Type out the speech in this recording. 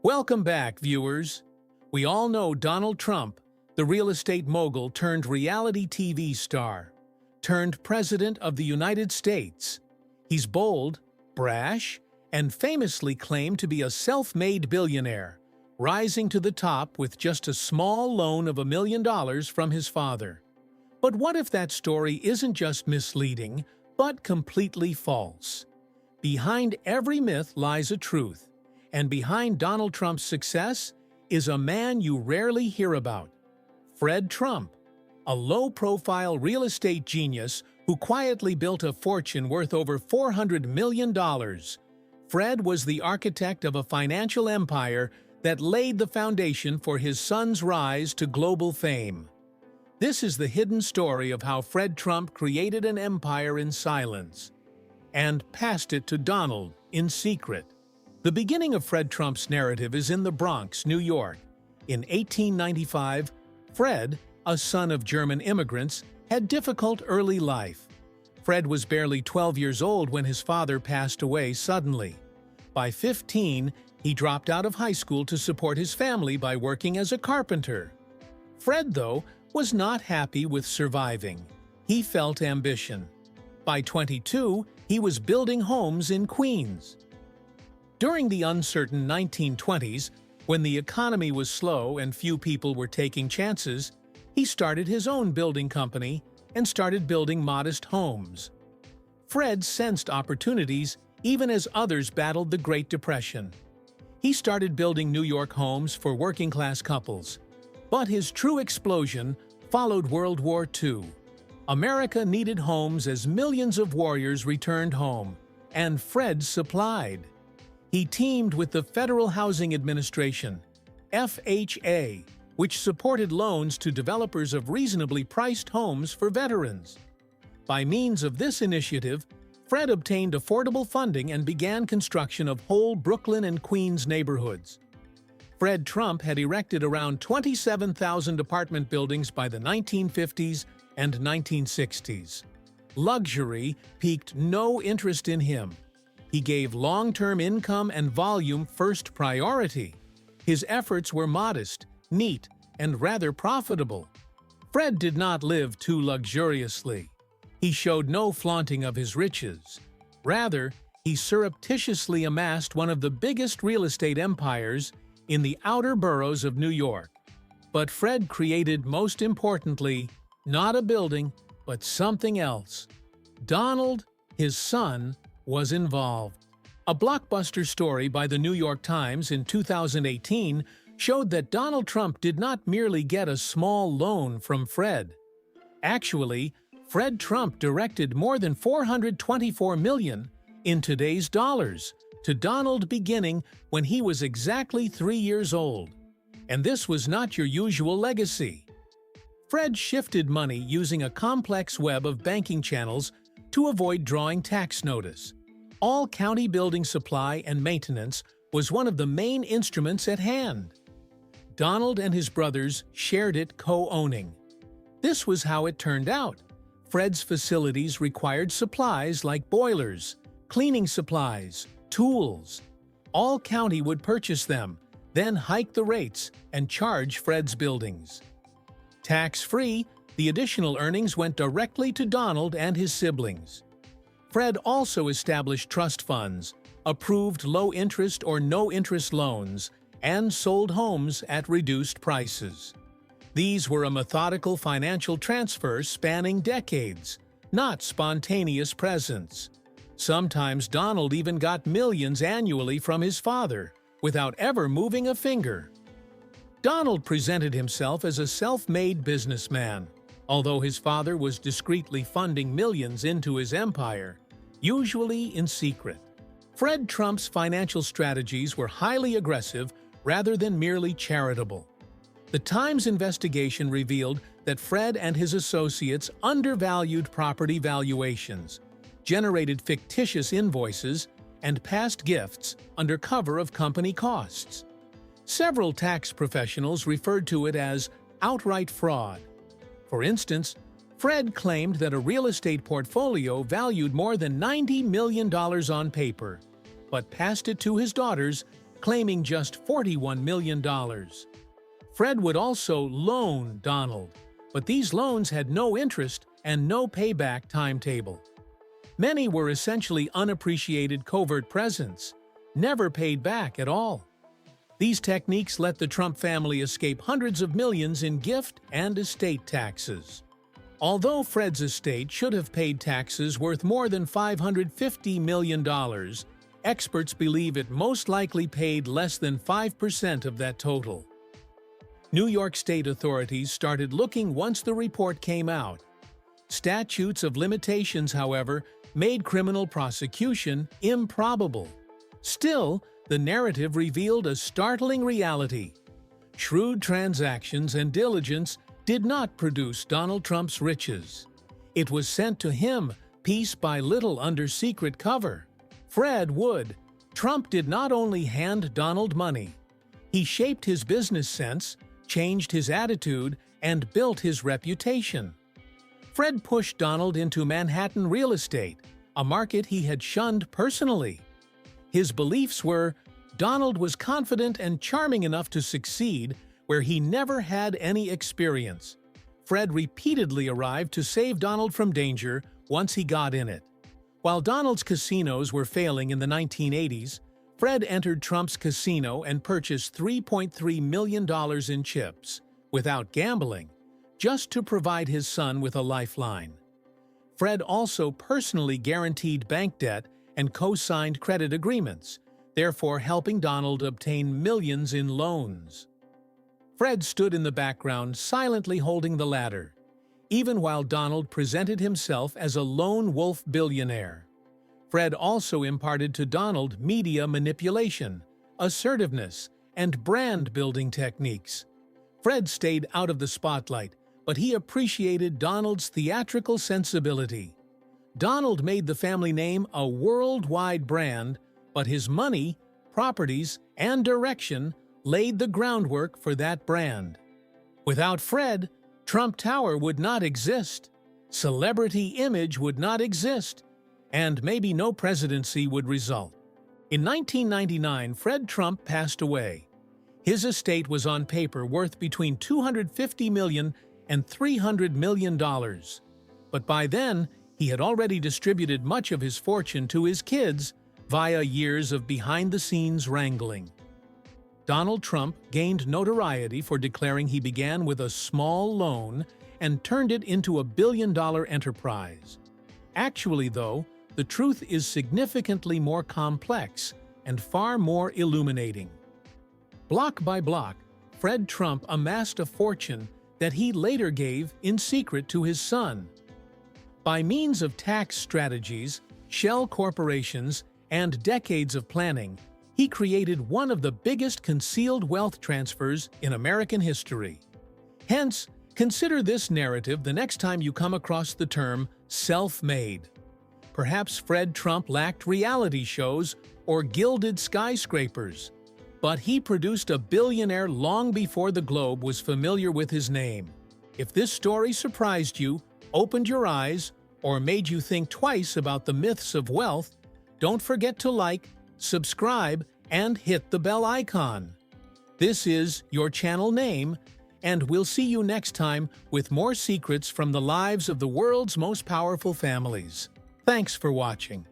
Welcome back, viewers. We all know Donald Trump, the real estate mogul turned reality TV star, turned President of the United States. He's bold, brash, and famously claimed to be a self-made billionaire, rising to the top with just a small loan of $1 million from his father. But what if that story isn't just misleading, but completely false? Behind every myth lies a truth, and behind Donald Trump's success is a man you rarely hear about, Fred Trump, a low-profile real estate genius who quietly built a fortune worth over $400 million. Fred was the architect of a financial empire that laid the foundation for his son's rise to global fame. This is the hidden story of how Fred Trump created an empire in silence and passed it to Donald in secret. The beginning of Fred Trump's narrative is in the Bronx, New York. In 1895, Fred, a son of German immigrants, had difficult early life. Fred was barely 12 years old when his father passed away suddenly. By 15, he dropped out of high school to support his family by working as a carpenter. Fred, though, was not happy with surviving. He felt ambition. By 22, he was building homes in Queens. During the uncertain 1920s, when the economy was slow and few people were taking chances, he started his own building company and started building modest homes. Fred sensed opportunities even as others battled the Great Depression. He started building New York homes for working-class couples. But his true explosion followed World War II. America needed homes as millions of warriors returned home, and Fred supplied. He teamed with the Federal Housing Administration, FHA, which supported loans to developers of reasonably priced homes for veterans. By means of this initiative, Fred obtained affordable funding and began construction of whole Brooklyn and Queens neighborhoods. Fred Trump had erected around 27,000 apartment buildings by the 1950s and 1960s. Luxury piqued no interest in him. He gave long-term income and volume first priority. His efforts were modest, neat, and rather profitable. Fred did not live too luxuriously. He showed no flaunting of his riches. Rather, he surreptitiously amassed one of the biggest real estate empires in the outer boroughs of New York. But Fred created, most importantly, not a building, but something else. Donald, his son, was involved. A blockbuster story by the New York Times in 2018 showed that Donald Trump did not merely get a small loan from Fred. Actually, Fred Trump directed more than $424 million in today's dollars to Donald beginning when he was exactly 3 years old. And this was not your usual legacy. Fred shifted money using a complex web of banking channels to avoid drawing tax notice. All county building supply and maintenance was one of the main instruments at hand. Donald and his brothers shared it co-owning. This was how it turned out. Fred's facilities required supplies like boilers, cleaning supplies, tools. All county would purchase them, then hike the rates and charge Fred's buildings. Tax-free, the additional earnings went directly to Donald and his siblings. Fred also established trust funds, approved low-interest or no-interest loans, and sold homes at reduced prices. These were a methodical financial transfer spanning decades, not spontaneous presents. Sometimes Donald even got millions annually from his father, without ever moving a finger. Donald presented himself as a self-made businessman, although his father was discreetly funding millions into his empire, usually in secret. Fred Trump's financial strategies were highly aggressive rather than merely charitable. The Times investigation revealed that Fred and his associates undervalued property valuations, generated fictitious invoices, and passed gifts under cover of company costs. Several tax professionals referred to it as outright fraud. For instance, Fred claimed that a real estate portfolio valued more than $90 million on paper, but passed it to his daughters, claiming just $41 million. Fred would also loan Donald, but these loans had no interest and no payback timetable. Many were essentially unappreciated covert presents, never paid back at all. These techniques let the Trump family escape hundreds of millions in gift and estate taxes. Although Fred's estate should have paid taxes worth more than $550 million, experts believe it most likely paid less than 5% of that total. New York State authorities started looking once the report came out. Statutes of limitations, however, made criminal prosecution improbable. Still, the narrative revealed a startling reality. Shrewd transactions and diligence did not produce Donald Trump's riches. It was sent to him piece by little under secret cover. Fred would. Trump did not only hand Donald money. He shaped his business sense, changed his attitude, and built his reputation. Fred pushed Donald into Manhattan real estate, a market he had shunned personally. His beliefs were, Donald was confident and charming enough to succeed where he never had any experience. Fred repeatedly arrived to save Donald from danger once he got in it. While Donald's casinos were failing in the 1980s, Fred entered Trump's casino and purchased $3.3 million in chips, without gambling, just to provide his son with a lifeline. Fred also personally guaranteed bank debt and co-signed credit agreements, therefore helping Donald obtain millions in loans. Fred stood in the background silently holding the ladder, even while Donald presented himself as a lone wolf billionaire. Fred also imparted to Donald media manipulation, assertiveness, and brand-building techniques. Fred stayed out of the spotlight, but he appreciated Donald's theatrical sensibility. Donald made the family name a worldwide brand, but his money, properties, and direction laid the groundwork for that brand. Without Fred, Trump Tower would not exist, celebrity image would not exist, and maybe no presidency would result. In 1999, Fred Trump passed away. His estate was on paper worth between $250 million and $300 million. But by then, he had already distributed much of his fortune to his kids via years of behind-the-scenes wrangling. Donald Trump gained notoriety for declaring he began with a small loan and turned it into a billion-dollar enterprise. Actually, though, the truth is significantly more complex and far more illuminating. Block by block, Fred Trump amassed a fortune that he later gave in secret to his son. By means of tax strategies, shell corporations, and decades of planning, he created one of the biggest concealed wealth transfers in American history. Hence, consider this narrative the next time you come across the term self-made. Perhaps Fred Trump lacked reality shows or gilded skyscrapers, but he produced a billionaire long before the globe was familiar with his name. If this story surprised you, opened your eyes, or made you think twice about the myths of wealth, don't forget to like, subscribe, and hit the bell icon. This is your channel name, and we'll see you next time with more secrets from the lives of the world's most powerful families. Thanks for watching.